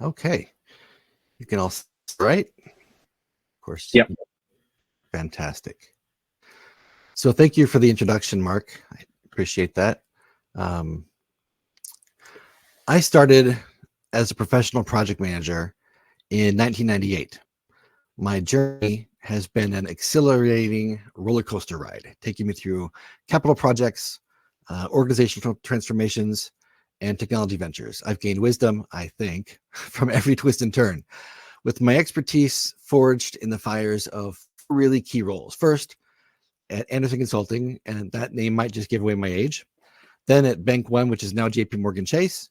Okay. You can all right? Of course. Yep. Fantastic. So thank you for the introduction, Mark. I appreciate that. I started as a professional project manager in 1998. My journey has been an exhilarating roller coaster ride, taking me through capital projects, organizational transformations, and technology ventures. I've gained wisdom, I think, from every twist and turn, with my expertise forged in the fires of really key roles. First, at Anderson Consulting, and that name might just give away my age. Then at Bank One, which is now JP Morgan Chase,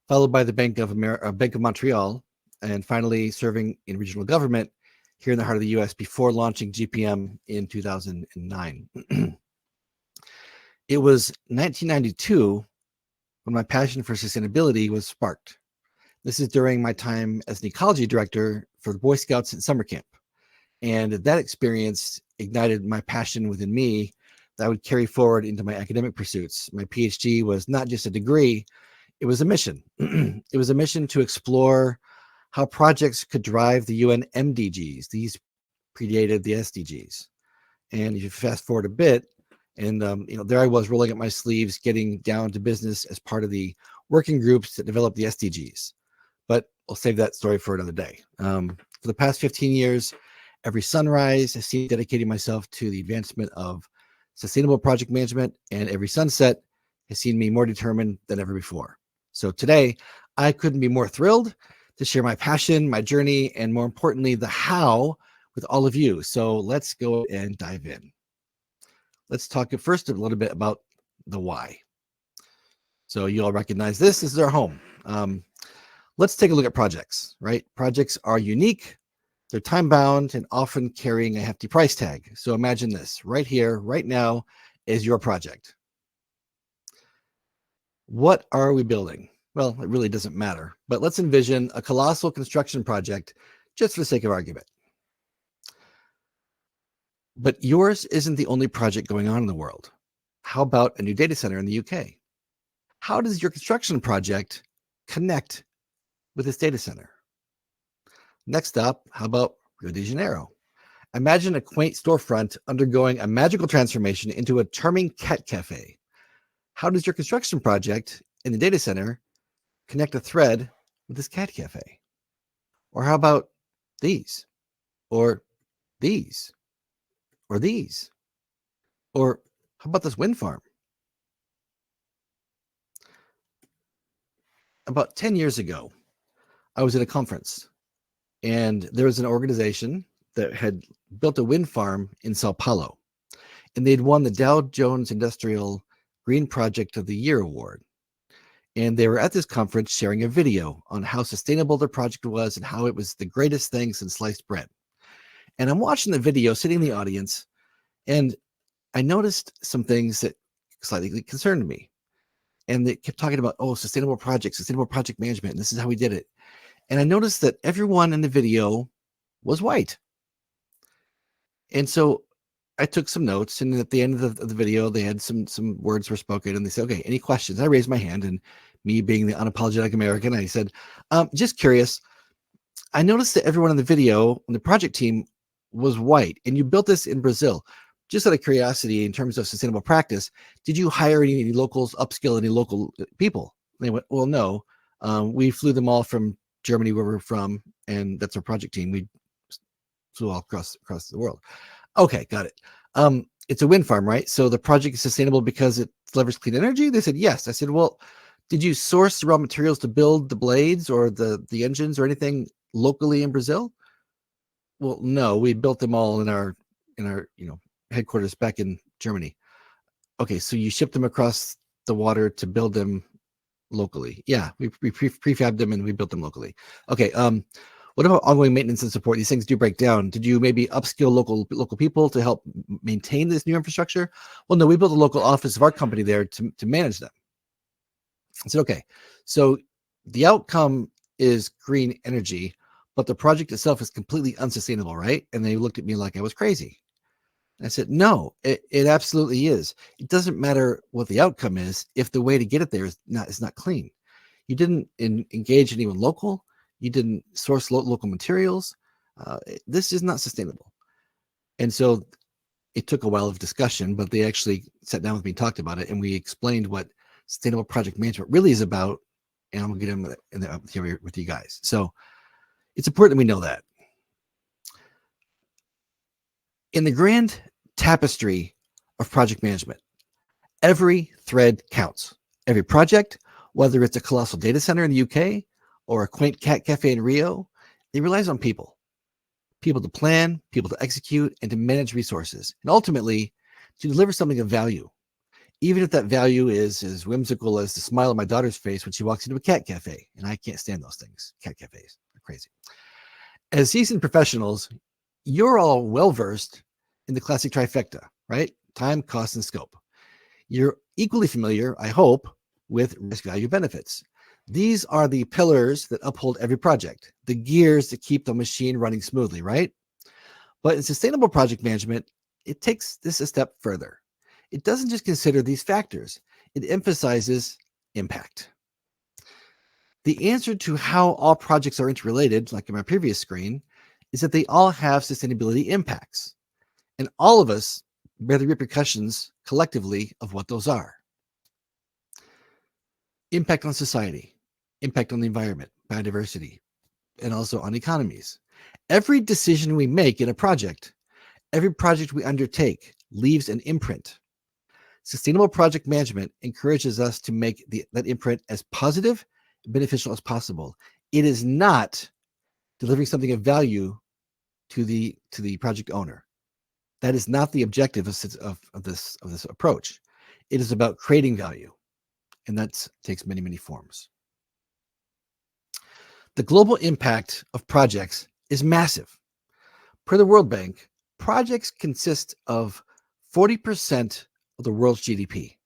followed by the Bank of Montreal, and finally serving in regional government here in the heart of the US before launching GPM in 2009. It was 1992 when my passion for sustainability was sparked. This is during my time as an ecology director for the Boy Scouts at summer camp. And that experience ignited my passion within me that I would carry forward into my academic pursuits. My PhD was not just a degree, it was a mission. It was a mission to explore how projects could drive the UN MDGs. These predated the SDGs. And if you fast forward a bit, and there I was rolling up my sleeves, getting down to business as part of the working groups that developed the SDGs. But I'll save that story for another day. For the past 15 years, every sunrise has seen dedicating myself to the advancement of sustainable project management, and every sunset has seen me more determined than ever before. So today, I couldn't be more thrilled to share my passion, my journey, and more importantly, the how with all of you. So let's go and dive in. Let's talk first a little bit about the why. So you all recognize this. This is our home. Let's take a look at projects, right? Projects are unique. They're time-bound and often carrying a hefty price tag. So imagine this right here, right now is your project. What are we building? Well, it really doesn't matter, but let's envision a colossal construction project just for the sake of argument. But yours isn't the only project going on in the world. How about a new data center in the UK? How does your construction project connect with this data center? Next up, how about Rio de Janeiro? Imagine a quaint storefront undergoing a magical transformation into a charming cat cafe. How does your construction project in the data center connect a thread with this cat cafe? Or how about these? Or these? Or these? Or how about this wind farm? About 10 years ago, I was at a conference, and there was an organization that had built a wind farm in Sao Paulo, and they'd won the Dow Jones Industrial Green Project of the Year award. And they were at this conference sharing a video on how sustainable their project was and how it was the greatest thing since sliced bread. And I'm watching the video, sitting in the audience, and I noticed some things that slightly concerned me. And they kept talking about, sustainable projects, sustainable project management, and this is how we did it. And I noticed that everyone in the video was white. And so I took some notes, and at the end of the video, they had some words were spoken, and they said, okay, any questions? I raised my hand, and me being the unapologetic American, I said, just curious, I noticed that everyone in the video on the project team was white, and you built this in Brazil. Just out of curiosity, in terms of sustainable practice, did you hire any locals, upskill any local people? And they went, well, no. We flew them all from Germany, where we're from, and that's our project team. We flew all across the world. Okay, got it. It's a wind farm, right? So the project is sustainable because it delivers clean energy? They said, yes. I said, well, did you source the raw materials to build the blades or the engines or anything locally in Brazil? Well, no, we built them all in our headquarters back in Germany. Okay, so you shipped them across the water to build them locally? Yeah, we prefabbed them and we built them locally. Okay, what about ongoing maintenance and support? These things do break down. Did you maybe upskill local people to help maintain this new infrastructure? Well, no, we built a local office of our company there to manage them. I said, okay, so the outcome is green energy, but the project itself is completely unsustainable, right? And they looked at me like I was crazy. I said, no, it absolutely is. It doesn't matter what the outcome is if the way to get it there is not clean. You didn't engage anyone local. You didn't source local materials. This is not sustainable. And so it took a while of discussion, but they actually sat down with me and talked about it. And we explained what sustainable project management really is about. And I'm going to get in here with you guys. So it's important that we know that. In the grand tapestry of project management, every thread counts. Every project, whether it's a colossal data center in the UK or a quaint cat cafe in Rio, it relies on people. People to plan, people to execute, and to manage resources, and ultimately to deliver something of value, even if that value is as whimsical as the smile on my daughter's face when she walks into a cat cafe. And I can't stand those things. Cat cafes are crazy. As seasoned professionals, you're all well-versed in the classic trifecta, right? Time, cost, and scope. You're equally familiar, I hope, with risk, value, benefits. These are the pillars that uphold every project, the gears that keep the machine running smoothly, right? But in sustainable project management, it takes this a step further. It doesn't just consider these factors, it emphasizes impact. The answer to how all projects are interrelated, like in my previous screen, is that they all have sustainability impacts. And all of us bear the repercussions collectively of what those are. Impact on society, impact on the environment, biodiversity, and also on economies. Every decision we make in a project, every project we undertake leaves an imprint. Sustainable project management encourages us to make that imprint as positive and beneficial as possible. It is not delivering something of value to the project owner. That is not the objective of this approach. It is about creating value, and that takes many, many forms. The global impact of projects is massive. Per the World Bank, projects consist of 40% of the world's GDP.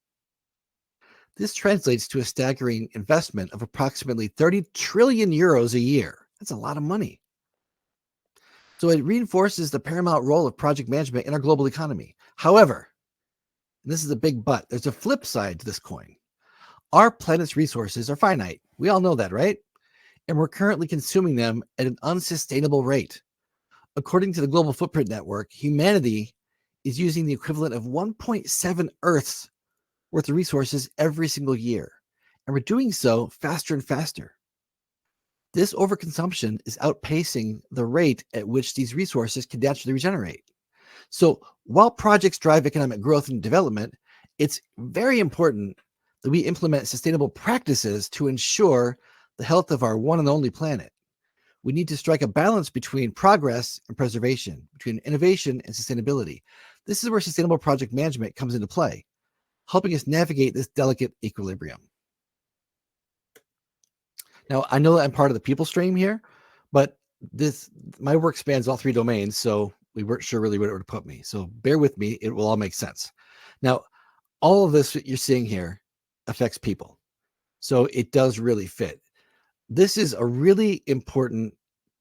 This translates to a staggering investment of approximately 30 trillion euros a year. That's a lot of money. So it reinforces the paramount role of project management in our global economy. However, and this is a big but, there's a flip side to this coin. Our planet's resources are finite. We all know that, right? And we're currently consuming them at an unsustainable rate. According to the Global Footprint Network, humanity is using the equivalent of 1.7 Earths worth of resources every single year. And we're doing so faster and faster. This overconsumption is outpacing the rate at which these resources can naturally regenerate. So while projects drive economic growth and development, it's very important that we implement sustainable practices to ensure the health of our one and only planet. We need to strike a balance between progress and preservation, between innovation and sustainability. This is where sustainable project management comes into play, helping us navigate this delicate equilibrium. Now, I know that I'm part of the people stream here, but my work spans all three domains, so we weren't sure really where it would put me. So bear with me, it will all make sense. Now, all of this that you're seeing here affects people. So it does really fit. This is a really important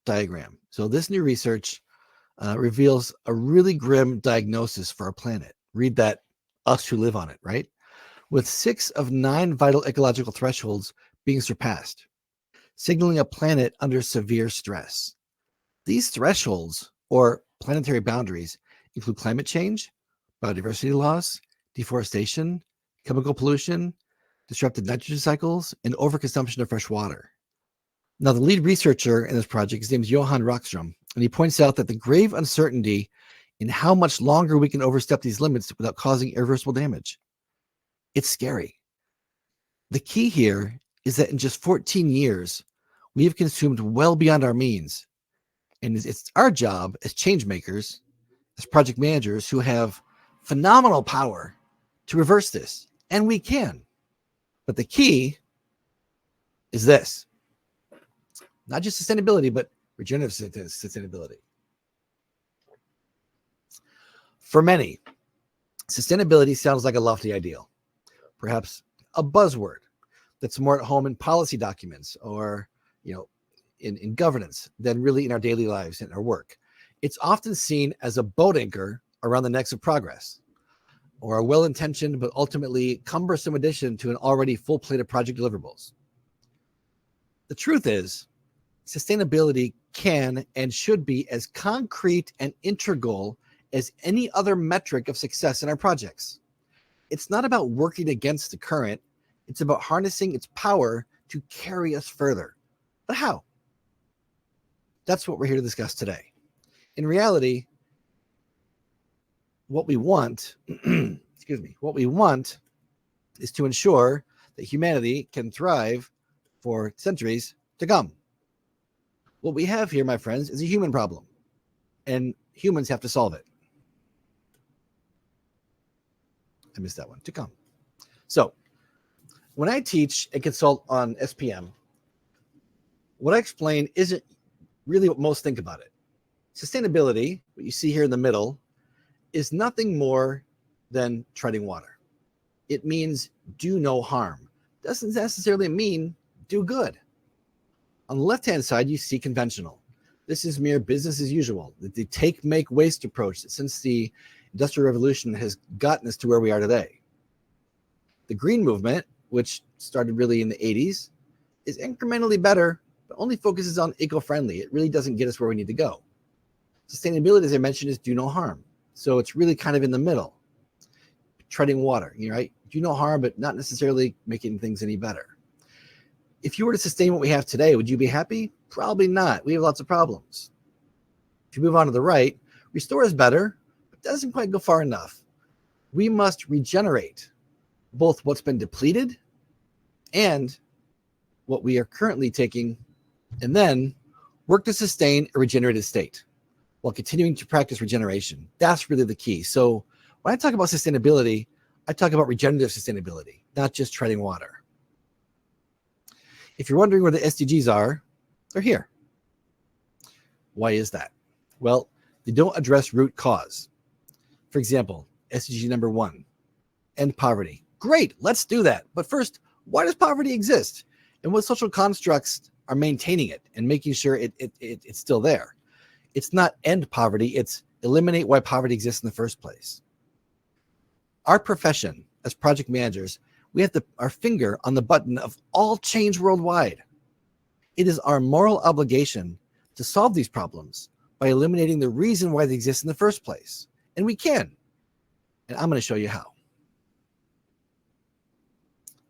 diagram. So this new research reveals a really grim diagnosis for our planet. Read that, us who live on it, right? With 6 of 9 vital ecological thresholds being surpassed, signaling a planet under severe stress. These thresholds, or planetary boundaries, include climate change, biodiversity loss, deforestation, chemical pollution, disrupted nitrogen cycles, and overconsumption of fresh water. Now, the lead researcher in this project, his name is Johan Rockström, and he points out that the grave uncertainty in how much longer we can overstep these limits without causing irreversible damage. It's scary. The key here is that in just 14 years, we have consumed well beyond our means. And it's our job as change makers, as project managers who have phenomenal power to reverse this. And we can. But the key is this. Not just sustainability, but regenerative sustainability. For many, sustainability sounds like a lofty ideal, perhaps a buzzword that's more at home in policy documents or, in governance than really in our daily lives and our work. It's often seen as a boat anchor around the necks of progress, or a well-intentioned but ultimately cumbersome addition to an already full plate of project deliverables. The truth is, sustainability can and should be as concrete and integral as any other metric of success in our projects. It's not about working against the current, it's about harnessing its power to carry us further. But how? That's what we're here to discuss today. In reality, what we want, what we want is to ensure that humanity can thrive for centuries to come. What we have here, my friends, is a human problem, and humans have to solve it. I missed that one, to come. So when I teach and consult on SPM, what I explain isn't really what most think about it. Sustainability, what you see here in the middle, is nothing more than treading water. It means do no harm. Doesn't necessarily mean do good. On the left-hand side, you see conventional. This is mere business as usual. The take, make, waste approach that since the Industrial Revolution has gotten us to where we are today. The green movement, which started really in the 80s, is incrementally better, but only focuses on eco-friendly. It really doesn't get us where we need to go. Sustainability, as I mentioned, is do no harm. So it's really kind of in the middle, treading water, right? Do no harm, but not necessarily making things any better. If you were to sustain what we have today, would you be happy? Probably not. We have lots of problems. If you move on to the right, restore is better, but doesn't quite go far enough. We must regenerate both what's been depleted and what we are currently taking, and then work to sustain a regenerated state while continuing to practice regeneration. That's really the key. So when I talk about sustainability, I talk about regenerative sustainability, not just treading water. If you're wondering where the SDGs are, they're here. Why is that? Well, they don't address root cause. For example, SDG number 1, end poverty. Great, let's do that. But first, why does poverty exist? And what social constructs are maintaining it and making sure it's still there? It's not end poverty, it's eliminate why poverty exists in the first place. Our profession as project managers, we have our finger on the button of all change worldwide. It is our moral obligation to solve these problems by eliminating the reason why they exist in the first place. And we can. And I'm going to show you how.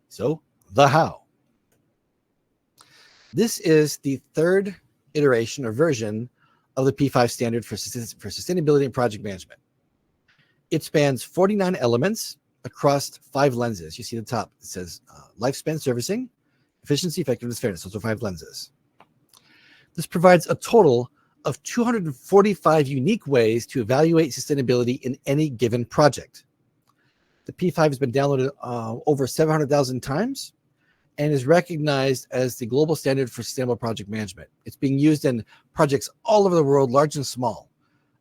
So, the how. This is the third iteration or version of the P5 standard for sustainability and project management. It spans 49 elements across 5 lenses. You see at the top, it says lifespan servicing, efficiency, effectiveness, fairness. Those are 5 lenses. This provides a total of 245 unique ways to evaluate sustainability in any given project. The P5 has been downloaded over 700,000 times and is recognized as the global standard for sustainable project management. It's being used in projects all over the world, large and small.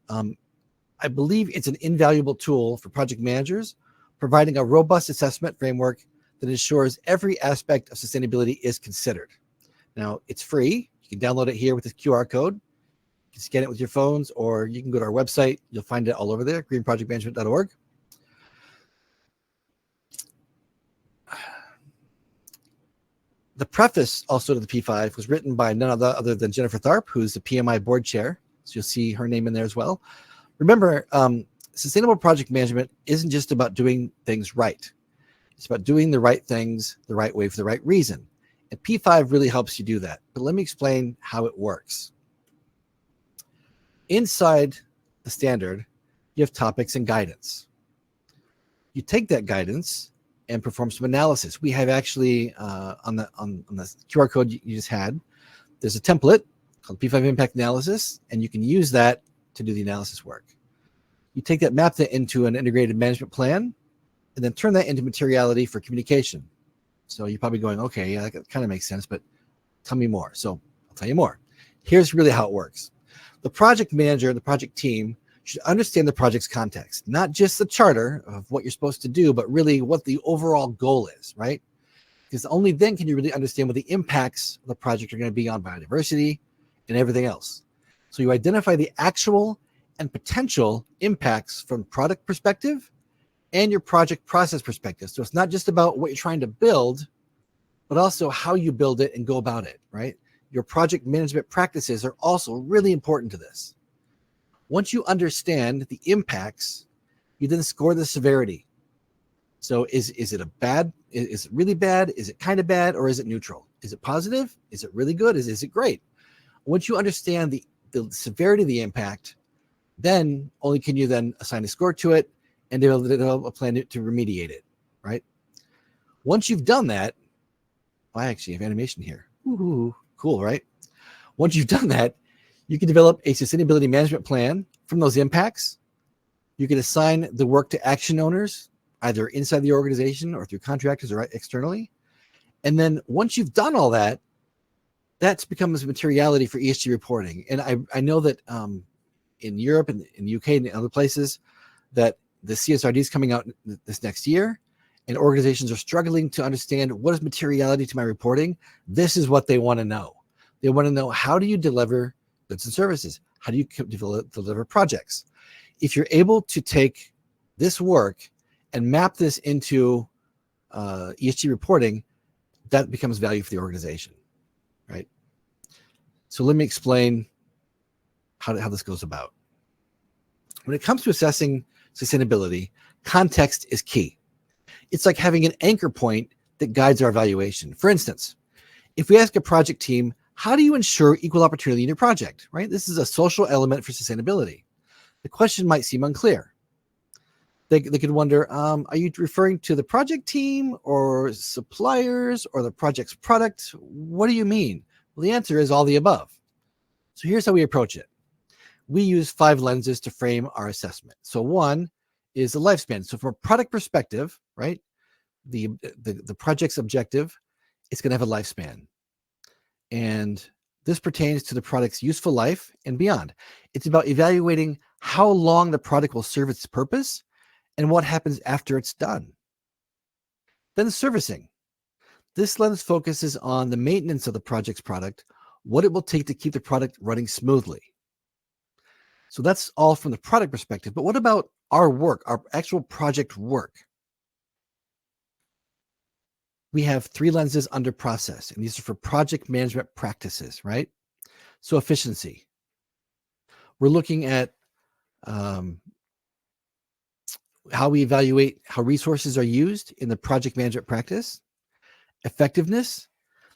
I believe it's an invaluable tool for project managers, providing a robust assessment framework that ensures every aspect of sustainability is considered. Now, it's free. You can download it here with this QR code. You can scan it with your phones, or you can go to our website. You'll find it all over there, greenprojectmanagement.org. The preface also to the P5 was written by none other than Jennifer Tharp, who's the PMI board chair. So you'll see her name in there as well. Remember, sustainable project management isn't just about doing things right. It's about doing the right things the right way for the right reason. And P5 really helps you do that. But let me explain how it works. Inside the standard, you have topics and guidance. You take that guidance and perform some analysis. We have actually on the QR code you just had, there's a template called P5 Impact Analysis, and you can use that to do the analysis work. You take that, map that into an integrated management plan, and then turn that into materiality for communication. So you're probably going, okay, yeah, that kind of makes sense, but tell me more. So I'll tell you more. Here's really how it works. The project manager, the project team, should understand the project's context, not just the charter of what you're supposed to do, but really what the overall goal is, right? Because only then can you really understand what the impacts of the project are going to be on biodiversity and everything else. So you identify the actual and potential impacts from product perspective and your project process perspective. So it's not just about what you're trying to build, but also how you build it and go about it, right? your project management practices are also really important to this. Once you understand the impacts, you then score the severity. So is it a bad? Is it really bad? Is it kind of bad? Or is it neutral? Is it positive? Is it really good? Is it great? Once you understand the severity of the impact, then only can you then assign a score to it and develop a plan to remediate it, right? Once you've done that, I actually have animation here. Ooh, cool, right? Once you've done that, you can develop a sustainability management plan from those impacts. You can assign the work to action owners, either inside the organization or through contractors or externally. And then once you've done all that, that becomes materiality for ESG reporting. And I know that in Europe and in the UK and other places that the CSRD is coming out this next year, and organizations are struggling to understand what is materiality to my reporting. This is what they want to know. They want to know, how do you deliver goods and services? How do you deliver projects? If you're able to take this work and map this into ESG reporting, that becomes value for the organization, right? So let me explain how this goes about. When it comes to assessing sustainability, context is key. It's like having an anchor point that guides our evaluation. For instance, if we ask a project team, how do you ensure equal opportunity in your project, right? This is a social element for sustainability. The question might seem unclear. They could wonder, are you referring to the project team or suppliers or the project's product? What do you mean? Well, the answer is all the above. So here's how we approach it. We use 5 lenses to frame our assessment. So one is the lifespan. So from a product perspective, right, the project's objective, it's going to have a lifespan. And this pertains to the product's useful life and beyond. It's about evaluating how long the product will serve its purpose and what happens after it's done. Then the servicing. This lens focuses on the maintenance of the project's product, what it will take to keep the product running smoothly. So that's all from the product perspective. But what about our work, our actual project work? We have 3 lenses under process, and these are for project management practices, right? So efficiency. We're looking at how we evaluate how resources are used in the project management practice. Effectiveness.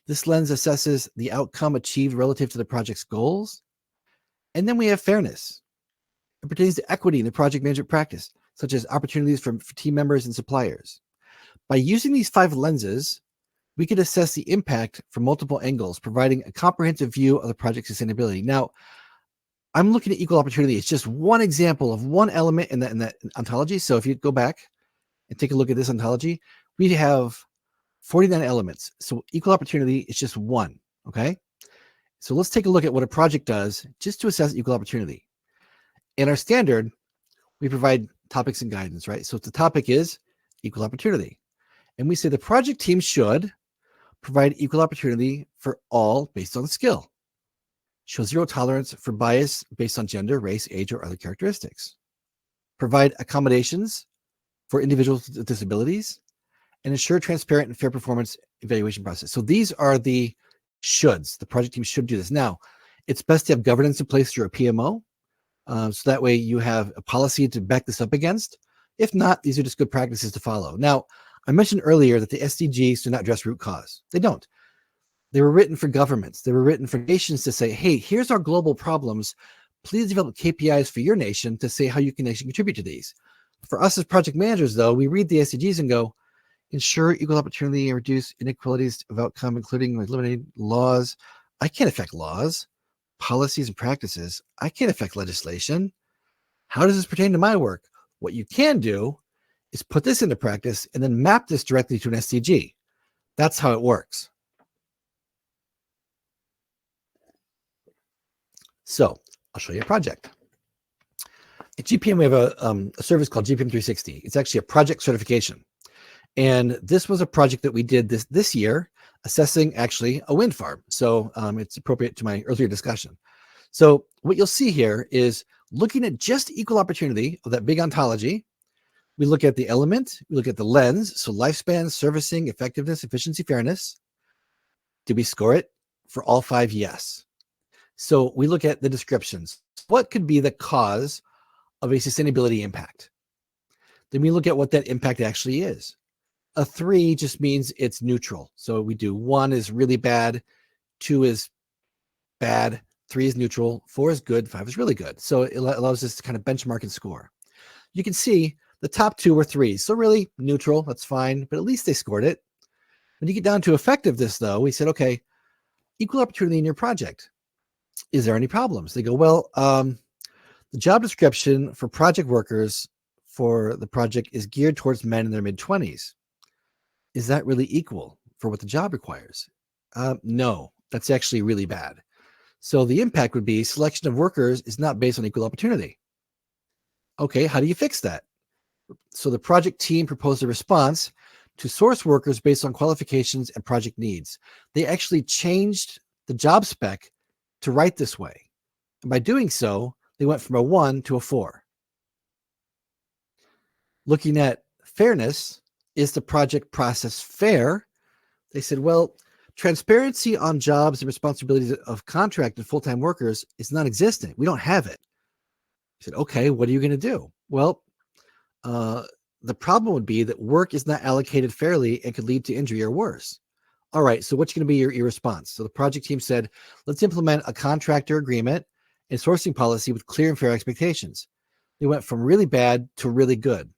This lens assesses the outcome achieved relative to the project's goals. And then we have fairness. It pertains to equity in the project management practice, such as opportunities for team members and suppliers. By using these 5 lenses, we can assess the impact from multiple angles, providing a comprehensive view of the project's sustainability. Now, I'm looking at equal opportunity. It's just one example of one element in that ontology. So if you go back and take a look at this ontology, we have 49 elements. So equal opportunity is just one, okay? So let's take a look at what a project does just to assess equal opportunity. In our standard, we provide topics and guidance, right? So the topic is equal opportunity. And we say the project team should provide equal opportunity for all based on skill. Show zero tolerance for bias based on gender, race, age, or other characteristics. Provide accommodations for individuals with disabilities, and ensure transparent and fair performance evaluation process. So these are the shoulds. The project team should do this. Now, it's best to have governance in place through a PMO. So that way you have a policy to back this up against. If not, these are just good practices to follow. Now, I mentioned earlier that the SDGs do not address root cause. They don't. They were written for governments. They were written for nations to say, hey, here's our global problems. Please develop KPIs for your nation to say how you can actually contribute to these. For us as project managers, though, we read the SDGs and go, ensure equal opportunity and reduce inequalities of outcome, including eliminating laws. I can't affect laws, policies, and practices. I can't affect legislation. How does this pertain to my work? What you can do is put this into practice and then map this directly to an SDG. That's how it works. So I'll show you a project. At GPM, we have a service called GPM 360. It's actually a project certification. And this was a project that we did this year, assessing actually a wind farm. So it's appropriate to my earlier discussion. So what you'll see here is looking at just equal opportunity of that big ontology. We look at the element, we look at the lens, so lifespan, servicing, effectiveness, efficiency, fairness. Did we score it? for all 5, yes. So we look at the descriptions. What could be the cause of a sustainability impact? Then we look at what that impact actually is. A 3 just means it's neutral. So we do 1 is really bad, 2 is bad, 3 is neutral, 4 is good, 5 is really good. So it allows us to kind of benchmark and score. You can see the top 2 were 3s. So really neutral, that's fine, but at least they scored it. When you get down to effectiveness, though, we said, okay, equal opportunity in your project. Is there any problems? They go, well, the job description for project workers for the project is geared towards men in their mid-20s. Is that really equal for what the job requires? No, that's actually really bad. So the impact would be selection of workers is not based on equal opportunity. Okay, how do you fix that? So the project team proposed a response to source workers based on qualifications and project needs. They actually changed the job spec to write this way. And by doing so, they went from a 1 to a 4. Looking at fairness, is the project process fair? They said, well, transparency on jobs and responsibilities of contract and full-time workers is non-existent. We don't have it. I said, okay, what are you going to do? Well, the problem would be that work is not allocated fairly and could lead to injury or worse. All right, so what's going to be your response? So the project team said, let's implement a contractor agreement and sourcing policy with clear and fair expectations. They went from really bad to really good.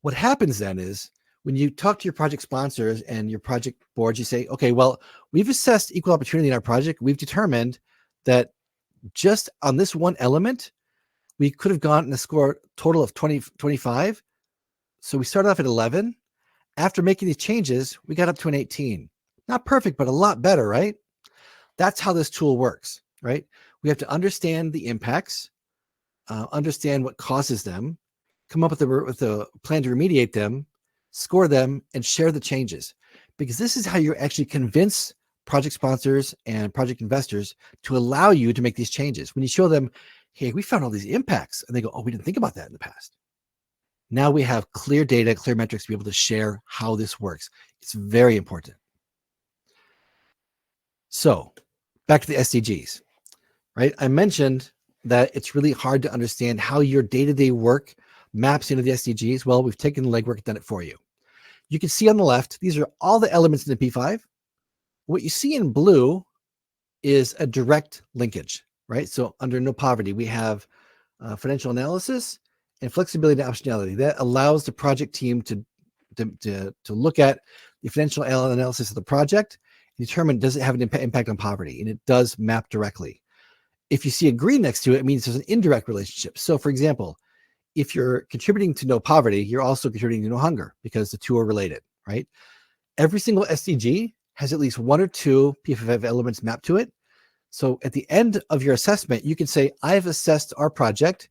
What happens then is when you talk to your project sponsors and your project boards, you say, okay, well, we've assessed equal opportunity in our project. We've determined that just on this one element, we could have gotten a score total of 25. So we started off at 11. After making these changes, we got up to an 18. Not perfect, but a lot better, right? That's how this tool works, right? We have to understand the impacts, understand what causes them, come up with a plan to remediate them, score them, and share the changes. Because this is how you actually convince project sponsors and project investors to allow you to make these changes. When you show them, hey, we found all these impacts, and they go, oh, we didn't think about that in the past. Now we have clear data, clear metrics to be able to share how this works. It's very important. So back to the SDGs, right? I mentioned that it's really hard to understand how your day-to-day work maps into the SDGs. Well, we've taken the legwork and done it for you. You can see on the left, these are all the elements in the P5. What you see in blue is a direct linkage, right? So under no poverty, we have financial analysis and flexibility and optionality. That allows the project team to look at the financial analysis of the project and determine, does it have an impact on poverty? And it does map directly. If you see a green next to it, it means there's an indirect relationship. So for example, if you're contributing to no poverty, you're also contributing to no hunger because the two are related, right? Every single SDG has at least 1 or 2 P5 elements mapped to it. So at the end of your assessment, you can say, I've assessed our project,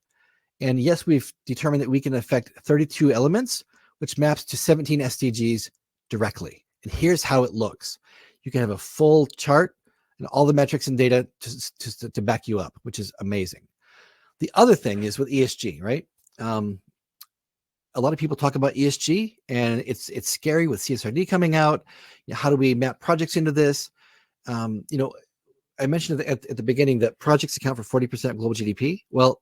and yes, we've determined that we can affect 32 elements, which maps to 17 SDGs directly. And here's how it looks. You can have a full chart and all the metrics and data to back you up, which is amazing. The other thing is with ESG, right? A lot of people talk about ESG, and it's scary with CSRD coming out. How do we map projects into this? I mentioned at the beginning that projects account for 40% of global GDP. Well,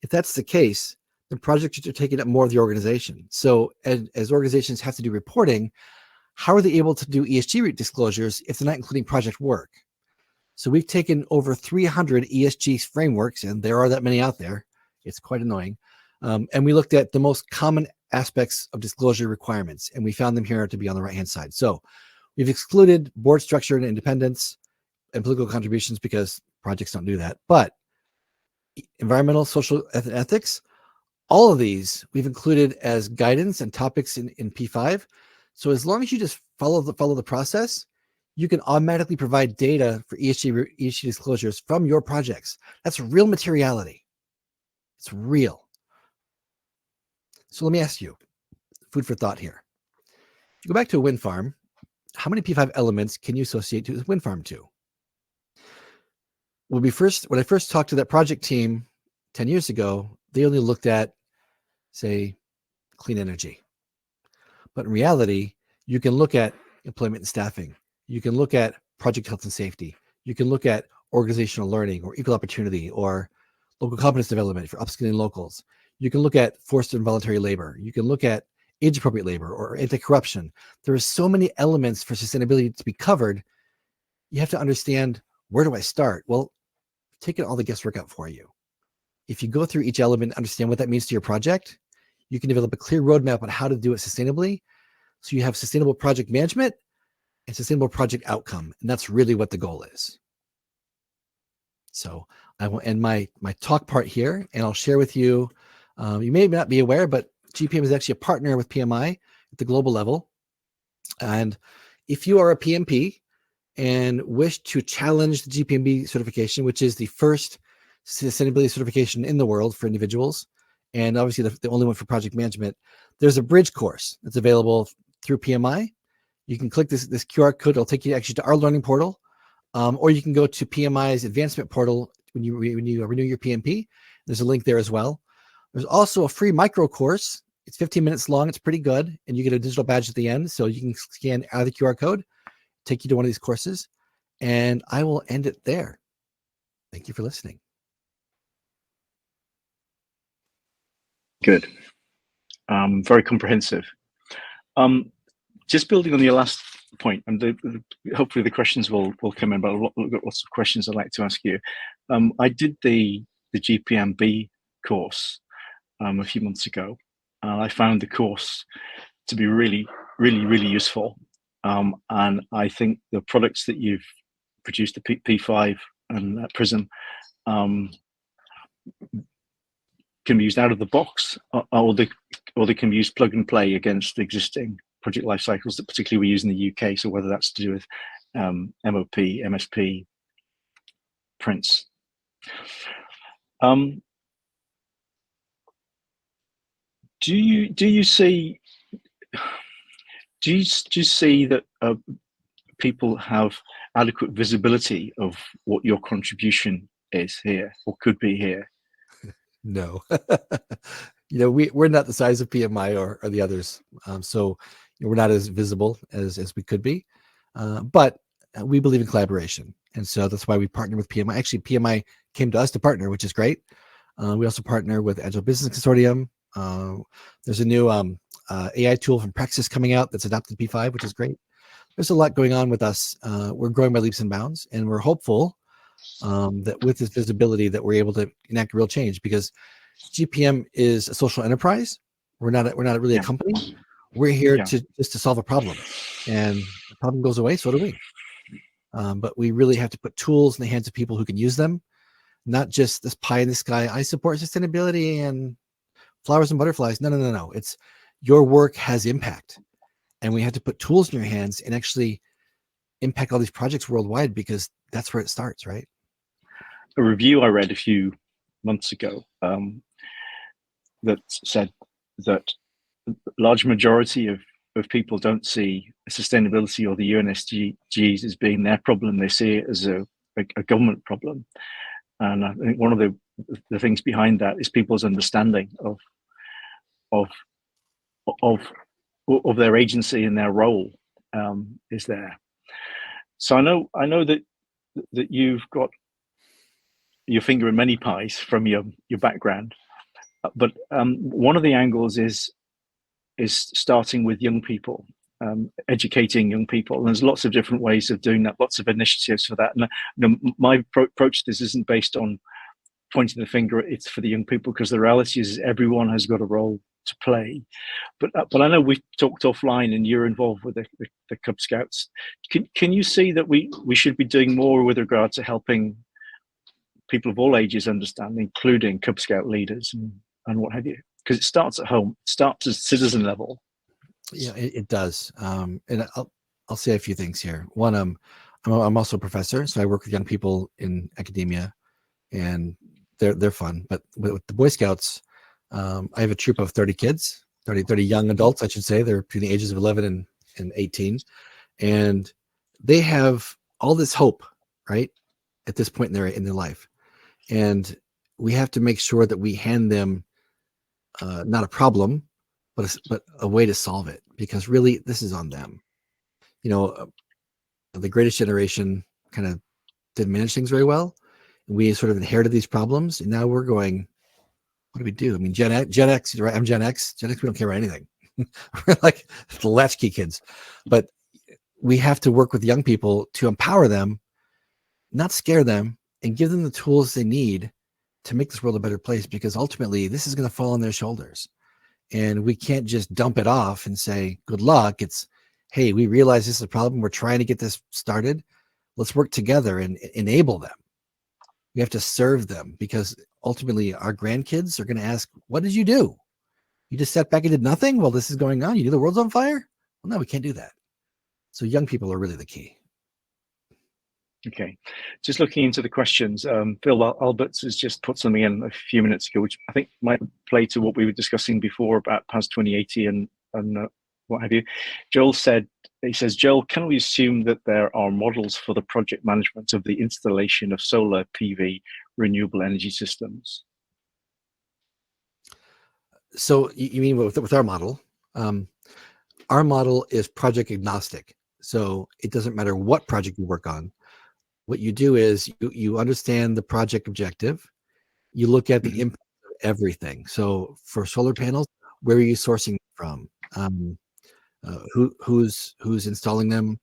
if that's the case, then projects are taking up more of the organization. So as organizations have to do reporting, how are they able to do ESG disclosures if they're not including project work? So we've taken over 300 ESG frameworks, and there are that many out there. It's quite annoying. And we looked at the most common aspects of disclosure requirements, and we found them here to be on the right-hand side. So we've excluded board structure and independence and political contributions because projects don't do that. But environmental, social, ethics, all of these we've included as guidance and topics in P5. So as long as you just follow the process, you can automatically provide data for ESG disclosures from your projects. That's real materiality. It's real. So let me ask you, food for thought here. If you go back to a wind farm, how many P5 elements can you associate to a wind farm to? When I first talked to that project team 10 years ago, they only looked at, say, clean energy. But in reality, you can look at employment and staffing. You can look at project health and safety. You can look at organizational learning or equal opportunity or local competence development for upskilling locals. You can look at forced and voluntary labor. You can look at age-appropriate labor or anti-corruption. There are so many elements for sustainability to be covered. You have to understand, where do I start? Well, taking all the guesswork out for you. If you go through each element, understand what that means to your project, you can develop a clear roadmap on how to do it sustainably. So you have sustainable project management and sustainable project outcome. And that's really what the goal is. So I will end my talk part here, and I'll share with you, you may not be aware, but GPM is actually a partner with PMI at the global level. And if you are a PMP and wish to challenge the GPMB certification, which is the first sustainability certification in the world for individuals, and obviously the only one for project management, there's a bridge course that's available through PMI. You can click this QR code. It'll take you actually to our learning portal, or you can go to PMI's advancement portal when you renew your PMP. There's a link there as well. There's also a free micro course. It's 15 minutes long. It's pretty good, and you get a digital badge at the end, so you can scan out of the QR code, take you to one of these courses, and I will end it there. Thank you for listening. Good. Very comprehensive. Just building on your last point, and hopefully the questions will come in, but we've got lots of questions I'd like to ask you. I did the GPMB course a few months ago, and I found the course to be really, really, really useful. And I think the products that you've produced, the P5 and Prism, can be used out of the box, or they can be used plug and play against existing project life cycles that particularly we use in the UK. So whether that's to do with MOP, MSP, prints. Do you see that people have adequate visibility of what your contribution is here or could be here? No. We're not the size of PMI or the others, so we're not as visible as we could be, but we believe in collaboration, and so that's why we partner with PMI. Actually, PMI came to us to partner, which is great. We also partner with Agile Business Consortium. There's a new AI tool from Praxis coming out that's adopted P5, which is great. There's a lot going on with us. We're growing by leaps and bounds, and we're hopeful that with this visibility that we're able to enact real change, because GPM is a social enterprise. We're not really a company. We're here to solve a problem, and the problem goes away, so do we. But we really have to put tools in the hands of people who can use them, not just this pie in the sky. I support sustainability and flowers and butterflies. No. It's your work has impact, and we have to put tools in your hands and actually impact all these projects worldwide, because that's where it starts, right? A review I read a few months ago that said that a large majority of people don't see sustainability or the UNSDGs as being their problem. They see it as a government problem. And I think one of the things behind that is people's understanding of their agency and their role is there. So I know that you've got your finger in many pies from your background, but one of the angles is starting with young people, educating young people. And there's lots of different ways of doing that, lots of initiatives for that. And my approach to this isn't based on pointing the finger. It's for the young people, because the reality is everyone has got a role to play. But I know we've talked offline, and you're involved with the Cub Scouts. Can you see that we should be doing more with regard to helping people of all ages understand, including Cub Scout leaders and what have you? Because it starts at home, it starts at citizen level. Yeah, it does. And I'll say a few things here. One, I'm also a professor, so I work with young people in academia, and they're fun. But with the Boy Scouts, I have a troop of 30 kids, 30 young adults, I should say. They're between the ages of 11 and 18, and they have all this hope, right, at this point in their life, and we have to make sure that we hand them not a problem, but a way to solve it, because really this is on them. The Greatest Generation kind of didn't manage things very well. We sort of inherited these problems, and now we're going, what do we do? I mean, Gen X, right? I'm Gen X. Gen X, we don't care about anything. We're like the latchkey kids. But we have to work with young people to empower them, not scare them, and give them the tools they need to make this world a better place, because ultimately this is going to fall on their shoulders. And we can't just dump it off and say, good luck. It's, hey, we realize this is a problem. We're trying to get this started. Let's work together and enable them. We have to serve them, because ultimately our grandkids are going to ask, what did you do? You just sat back and did nothing while this is going on? You knew the world's on fire? Well, no, we can't do that. So young people are really the key. Okay, just looking into the questions, Phil Alberts has just put something in a few minutes ago, which I think might play to what we were discussing before about PAS 2080 and what have you. He says, Joel, can we assume that there are models for the project management of the installation of solar PV renewable energy systems? So you mean with our model? Our model is project agnostic. So it doesn't matter what project you work on. What you do is you understand the project objective. You look at the impact of everything. So for solar panels, where are you sourcing from? Who's installing them?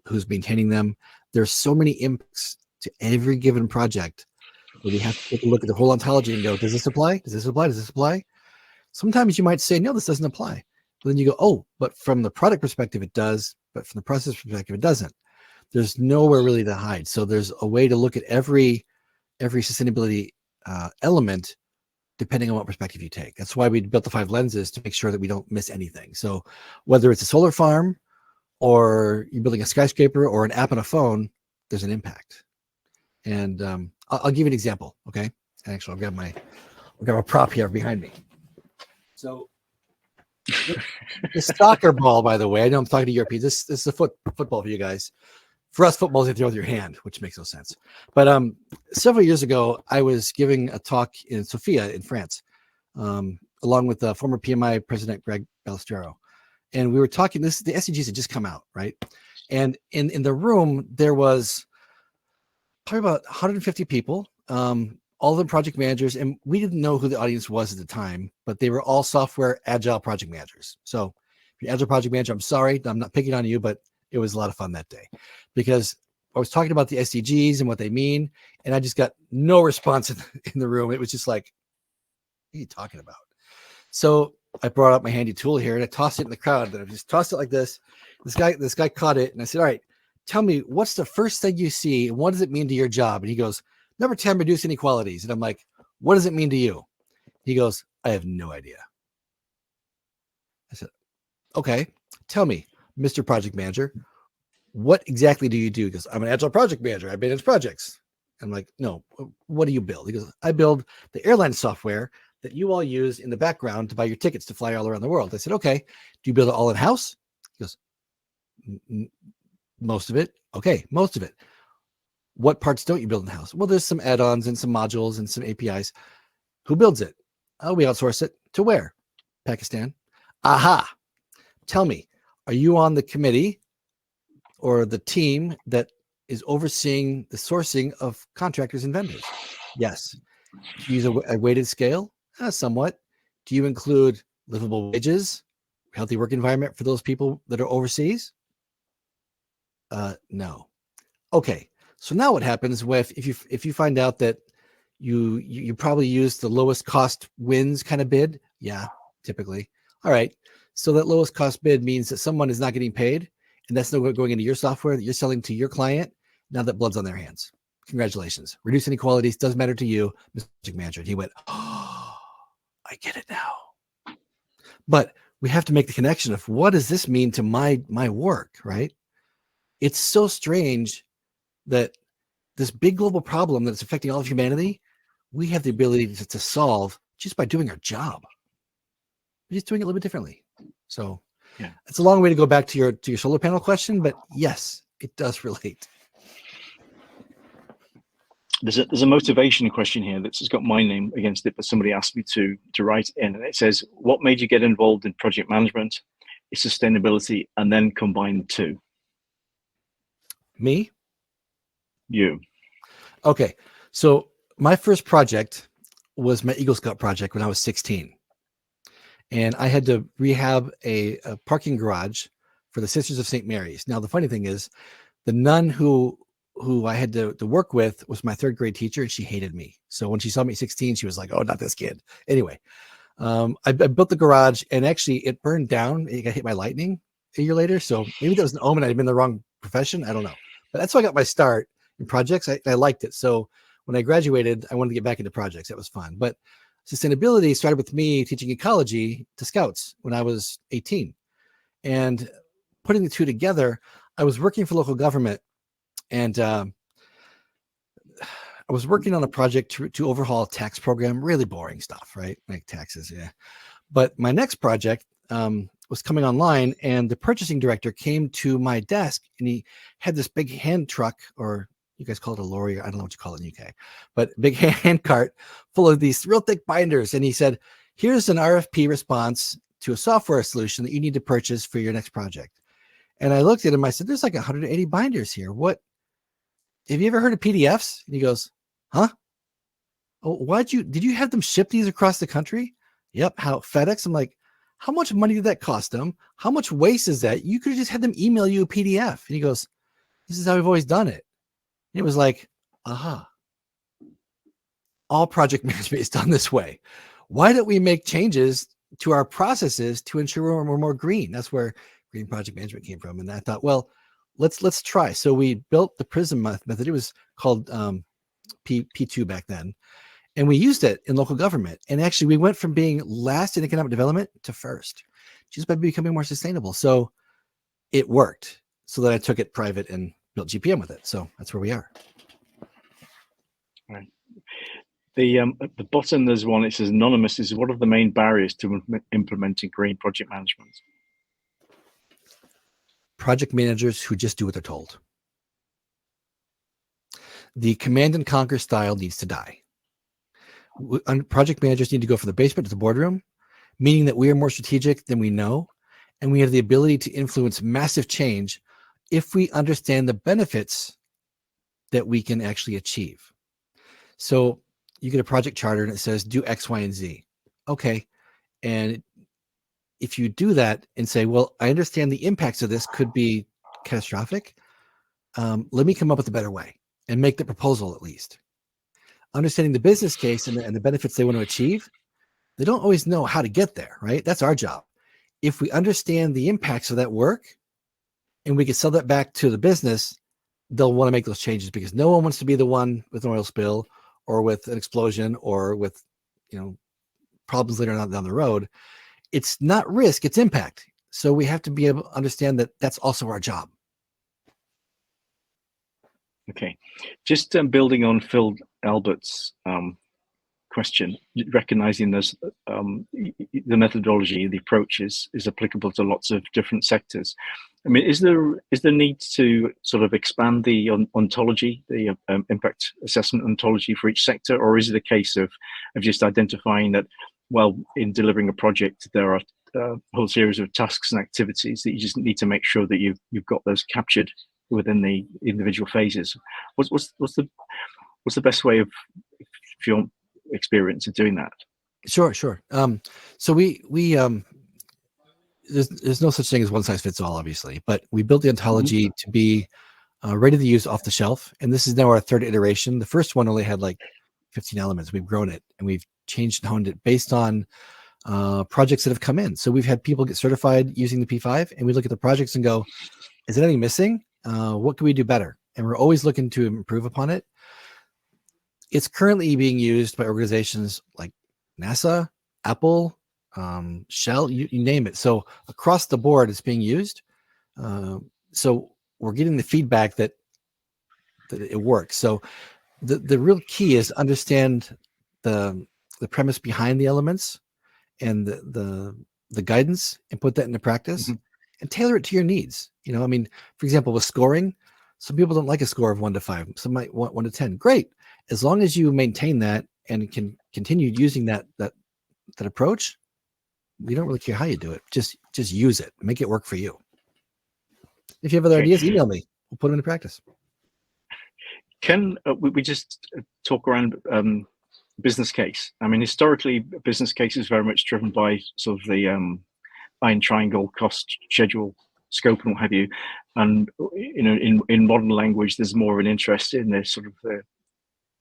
Who's maintaining them? There's so many impacts to every given project that we have to take a look at the whole ontology and go, does this apply? Does this apply? Does this apply? Sometimes you might say, no, this doesn't apply. But then you go, oh, but from the product perspective, it does. But from the process perspective, it doesn't. There's nowhere really to hide. So there's a way to look at every sustainability element depending on what perspective you take. That's why we built the 5 lenses, to make sure that we don't miss anything. So whether it's a solar farm or you're building a skyscraper or an app on a phone, there's an impact. And I'll give you an example. Okay. Actually, I've got a prop here behind me. So the soccer ball, by the way, I know I'm talking to Europeans. This is a football for you guys. For us, football is you throw with your hand, which makes no sense. But several years ago, I was giving a talk in Sofia in France, along with the former PMI president, Greg Ballestero. And we were talking, the SDGs had just come out, right? And in the room, there was probably about 150 people, all of them project managers. And we didn't know who the audience was at the time, but they were all software agile project managers. So if you're agile project manager, I'm sorry, I'm not picking on you, but it was a lot of fun that day, because I was talking about the SDGs and what they mean, and I just got no response in the room. It was just like, what are you talking about? So I brought out my handy tool here and I tossed it in the crowd. And I just tossed it like this. This guy caught it, and I said, all right, tell me, what's the first thing you see and what does it mean to your job? And he goes, number 10, reduce inequalities. And I'm like, what does it mean to you? He goes, I have no idea. I said, okay, tell me, Mr. Project Manager, what exactly do you do? He goes, I'm an agile project manager. I manage projects. I'm like, no, what do you build? He goes, I build the airline software that you all use in the background to buy your tickets to fly all around the world. I said, okay, do you build it all in-house? He goes, most of it. Okay, most of it. What parts don't you build in-house? Well, there's some add-ons and some modules and some APIs. Who builds it? Oh, we outsource it. To where? Pakistan. Aha. Tell me, are you on the committee or the team that is overseeing the sourcing of contractors and vendors? Yes. Do you use a weighted scale? Somewhat. Do you include livable wages, healthy work environment for those people that are overseas? No. Okay. So now what happens if you find out that you probably use the lowest cost wins kind of bid? Yeah, typically. All right. So that lowest cost bid means that someone is not getting paid, and that's not going into your software that you're selling to your client. Now that blood's on their hands. Congratulations. Reduce inequalities does matter to you, Mr. Manager. And he went, oh, I get it now. But we have to make the connection of what does this mean to my work, right? It's so strange that this big global problem that's affecting all of humanity, we have the ability to solve just by doing our job. We're just doing it a little bit differently. So yeah, it's a long way to go back to your solar panel question, but yes, it does relate. There's a motivation question here that's got my name against it, but somebody asked me to write in, and it says, what made you get involved in project management, sustainability, and then combine the two? Me? you? Okay. So my first project was my Eagle Scout project when I was 16. And I had to rehab a parking garage for the Sisters of St. Mary's. Now, the funny thing is, the nun who I had to work with was my third grade teacher, and she hated me. So when she saw me at 16, she was like, "Oh, not this kid." Anyway, I built the garage, and actually it burned down. It got hit by lightning a year later. So maybe that was an omen. I'd been in the wrong profession. I don't know. But that's how I got my start in projects. I liked it. So when I graduated, I wanted to get back into projects. That was fun. But sustainability started with me teaching ecology to scouts when I was 18. And putting the two together, I was working for local government, and I was working on a project to overhaul a tax program. Really boring stuff, right? Like taxes, yeah. But my next project was coming online, and the purchasing director came to my desk, and he had this big hand truck, or you guys call it a lorry, I don't know what you call it in the UK, but big hand cart full of these real thick binders. And he said, "Here's an RFP response to a software solution that you need to purchase for your next project." And I looked at him, I said, "There's like 180 binders here. What, have you ever heard of PDFs?" And he goes, "Huh? Oh, did you have them ship these across the country?" "Yep." "How, FedEx?" I'm like, "How much money did that cost them? How much waste is that? You could have just had them email you a PDF." And he goes, "This is how we've always done it." And it was like, aha, all project management is done this way. Why don't we make changes to our processes to ensure we're more green? That's where green project management came from. And I thought, well, let's try. So we built the PRISM method. It was called P2 back then. And we used it in local government. And actually, we went from being last in economic development to first, just by becoming more sustainable. So it worked. So then I took it private and built GPM with it. So that's where we are. Right. At the bottom there's one. It says anonymous. Is what are the main barriers to implementing green project management? Project managers who just do what they're told. The command and conquer style needs to die. Project managers need to go from the basement to the boardroom, meaning that we are more strategic than we know, and we have the ability to influence massive change if we understand the benefits that we can actually achieve. So you get a project charter and it says do X, Y, and Z. Okay. And if you do that and say, well, I understand the impacts of this could be catastrophic. Let me come up with a better way and make the proposal at least. Understanding the business case and the benefits they want to achieve, they don't always know how to get there, right? That's our job. If we understand the impacts of that work and we can sell that back to the business, they'll want to make those changes, because no one wants to be the one with an oil spill or with an explosion or with, problems later on down the road. It's not risk, it's impact. So we have to be able to understand that that's also our job. Okay, just building on Phil Albert's question, recognizing there's the methodology, the approach is applicable to lots of different sectors. I mean, is there need to sort of expand the ontology, the impact assessment ontology for each sector, or is it a case of just identifying that, well, in delivering a project, there are a whole series of tasks and activities that you just need to make sure that you've got those captured within the individual phases? What's the best way of, if your experience of doing that? Sure. So we there's no such thing as one size fits all, obviously, but we built the ontology to be ready to use off the shelf. And this is now our third iteration. The first one only had like 15 elements. We've grown it and we've changed and honed it based on projects that have come in. So we've had people get certified using the P5, and we look at the projects and go, is there anything missing? What can we do better? And we're always looking to improve upon it. It's currently being used by organizations like NASA, Apple, Shell, you name it. So across the board, it's being used. So we're getting the feedback that it works. So the real key is understand the premise behind the elements and the guidance, and put that into practice and tailor it to your needs. I mean, for example, with scoring, some people don't like a score of 1 to 5. Some might want 1 to 10. Great. As long as you maintain that and can continue using that approach, we don't really care how you do it. Just use it. Make it work for you. If you have other ideas, email me. We'll put them into practice. Can we just talk around business case? I mean, historically, business case is very much driven by sort of the iron triangle, cost, schedule, scope, and what have you. And you know, in modern language, there's more of an interest in the sort of the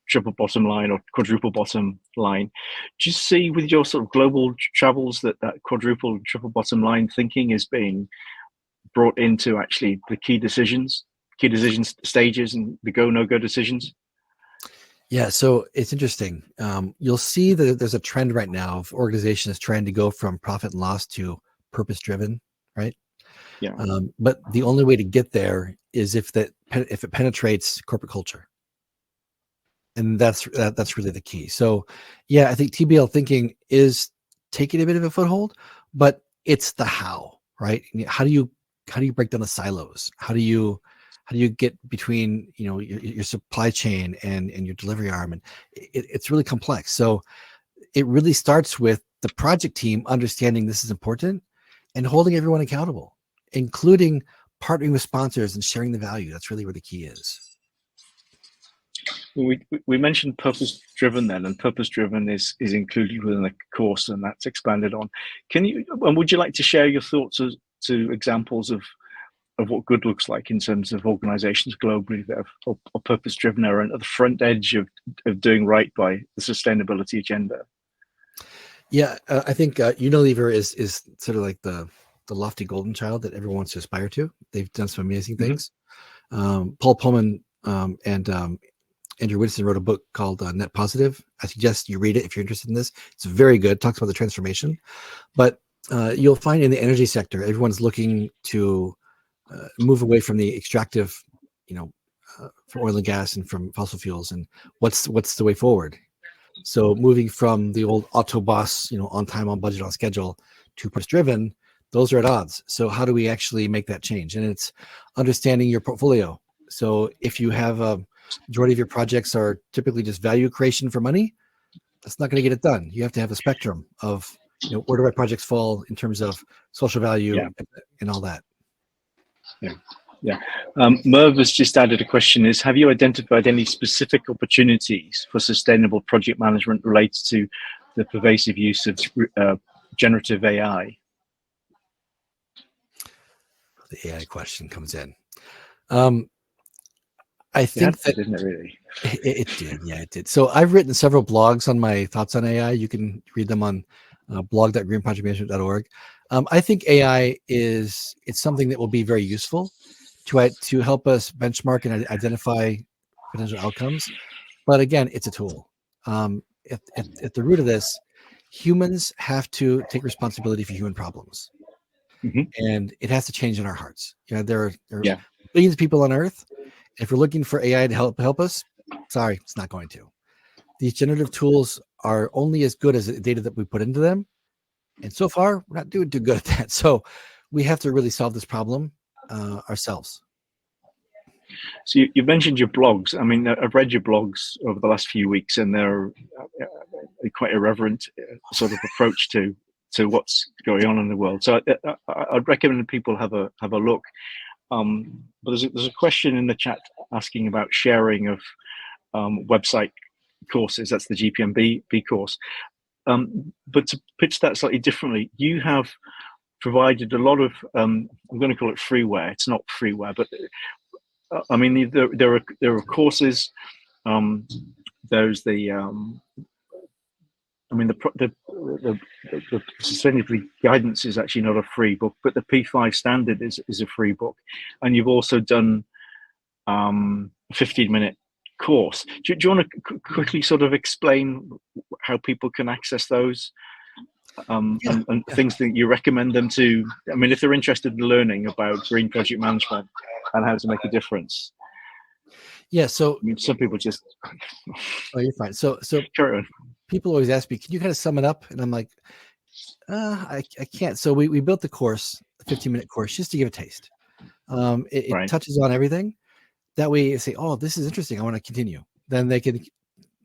triple bottom line or quadruple bottom line. Do you see with your sort of global travels that quadruple, triple bottom line thinking is being brought into actually the key decisions stages and the go no go decisions? Yeah, so it's interesting. You'll see that there's a trend right now of organizations trying to go from profit and loss to purpose driven, right? Yeah. But the only way to get there is if it penetrates corporate culture, and that's really the key. So, yeah, I think TBL thinking is taking a bit of a foothold, but it's the how, right? How do you break down the silos? How do you get between your supply chain and your delivery arm? And it's really complex. So it really starts with the project team understanding this is important and holding everyone accountable, including partnering with sponsors and sharing the value. That's really where the key is. We mentioned purpose driven then, and purpose driven is included within the course, and that's expanded on. Would you like to share your thoughts as to examples of what good looks like in terms of organizations globally that are purpose driven or at the front edge of doing right by the sustainability agenda? Yeah, I think Unilever is sort of like the lofty golden child that everyone wants to aspire to. They've done some amazing things. Paul Pullman and Andrew Winston wrote a book called Net Positive. I suggest you read it if you're interested in this. It's very good. It talks about the transformation. But you'll find in the energy sector, everyone's looking to move away from the extractive, from oil and gas and from fossil fuels. And what's the way forward? So moving from the old Autoboss, on time, on budget, on schedule, to purpose driven, those are at odds. So how do we actually make that change? And it's understanding your portfolio. So if you have a majority of your projects are typically just value creation for money, that's not going to get it done. You have to have a spectrum of, where do my projects fall in terms of social value and all that. Yeah. Merv has just added a question is, have you identified any specific opportunities for sustainable project management related to the pervasive use of generative AI? The AI question comes in. I think that didn't it really? It did. Yeah, it did. So I've written several blogs on my thoughts on AI. You can read them on blog.greenprojectmanagement.org. I think AI it's something that will be very useful to help us benchmark and identify potential outcomes. But again, it's a tool. At the root of this, humans have to take responsibility for human problems, and it has to change in our hearts. There are billions of people on Earth. If we're looking for AI to help us, sorry, it's not going to. These generative tools are only as good as the data that we put into them. And so far, we're not doing too good at that. So we have to really solve this problem ourselves. So you mentioned your blogs. I mean, I've read your blogs over the last few weeks, and they're quite irreverent sort of approach to what's going on in the world. So I'd recommend people have a look. But there's a question in the chat asking about sharing of website courses. That's the GPMB course. But to pitch that slightly differently, you have provided a lot of I'm going to call it freeware. It's not freeware, but I mean there are courses. There's the I mean the sustainability guidance is actually not a free book, but the P5 standard is a free book, and you've also done a 15-minute course. Do you want to quickly sort of explain how people can access those and things that you recommend them to? I mean, if they're interested in learning about green project management and how to make a difference. Yeah. So I mean, some people just. Oh, you're fine. So carry on. People always ask me, can you kind of sum it up? And I'm like, I can't. So we built the course, a 15-minute course, just to give a taste. It touches on everything. That way you say, oh, this is interesting, I want to continue. Then they can,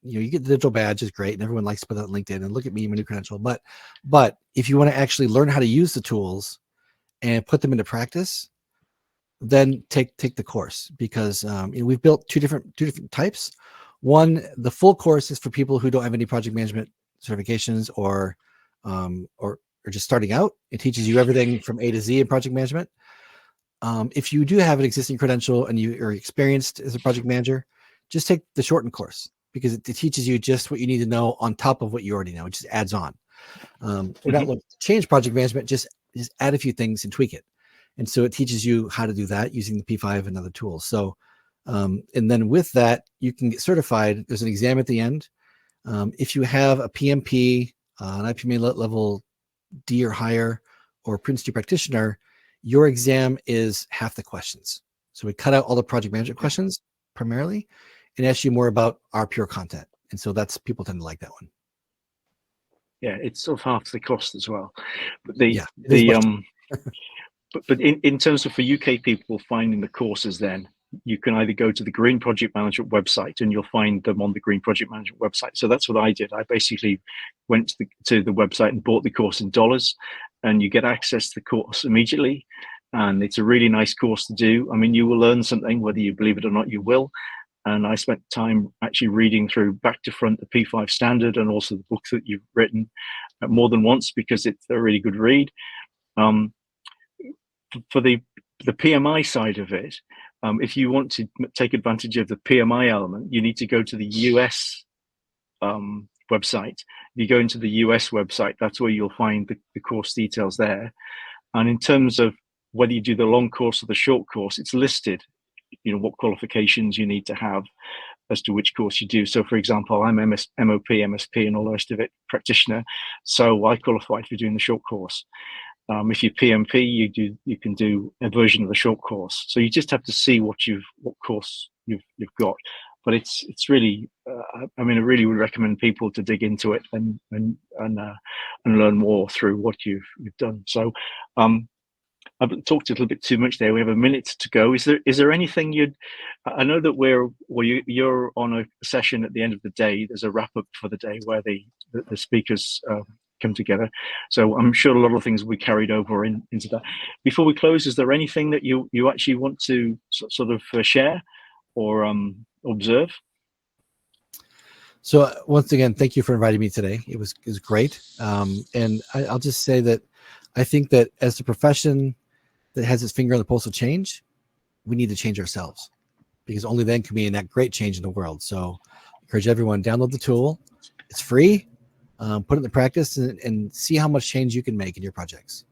you get the digital badge, is great, and everyone likes to put that on LinkedIn and look at me, my new credential. But if you want to actually learn how to use the tools and put them into practice, then take the course, because we've built two different types. One, the full course is for people who don't have any project management certifications or just starting out. It teaches you everything from A to Z in project management. If you do have an existing credential and you are experienced as a project manager, just take the shortened course, because it teaches you just what you need to know on top of what you already know. It just adds on. We're not looking to change project management, just add a few things and tweak it. And so it teaches you how to do that using the P5 and other tools. So, and then with that, you can get certified. There's an exam at the end. If you have a PMP, an IPMA level D or higher, or Prince 2 practitioner, your exam is half the questions. So we cut out all the project management questions primarily and ask you more about our pure content. And so people tend to like that one. Yeah, it's sort of half the cost as well. But but in terms of for UK people finding the courses, then you can either go to the Green Project Management website, and you'll find them on the Green Project Management website. So that's what I did. I basically went to the website and bought the course in dollars, and you get access to the course immediately. And it's a really nice course to do. I mean, you will learn something, whether you believe it or not, you will. And I spent time actually reading through back to front the P5 standard and also the books that you've written more than once, because it's a really good read. For the PMI side of it, if you want to take advantage of the PMI element, you need to go to the US website. If you go into the US website, that's where you'll find the course details there. And in terms of whether you do the long course or the short course, it's listed, what qualifications you need to have as to which course you do. So for example, I'm MOP, MSP, and all the rest of it, practitioner. So I qualified for doing the short course. If you're PMP, you can do a version of the short course. So you just have to see what course you've got. But it's really, I really would recommend people to dig into it and learn more through what you've done. So I've talked a little bit too much there. We have a minute to go. Is there anything I know that you're on a session at the end of the day. There's a wrap up for the day where the speakers come together. So I'm sure a lot of things will be carried over into that. Before we close, is there anything that you actually want to sort of share or observe? So once again, thank you for inviting me today. It was great. And I'll just say that I think that as a profession that has its finger on the pulse of change, we need to change ourselves, because only then can we enact great change in the world. So I encourage everyone, download the tool. It's free. Put it into practice and see how much change you can make in your projects.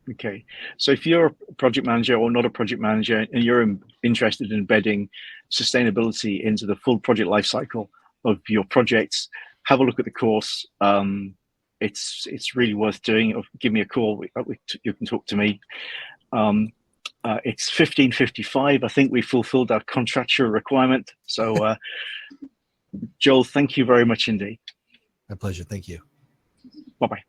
Okay, so if you're a project manager or not a project manager and you're interested in embedding sustainability into the full project lifecycle of your projects, have a look at the course. It's really worth doing. Give me a call. You can talk to me. It's 15:55. I think we fulfilled our contractual requirement. So, Joel, thank you very much indeed. My pleasure. Thank you. Bye-bye.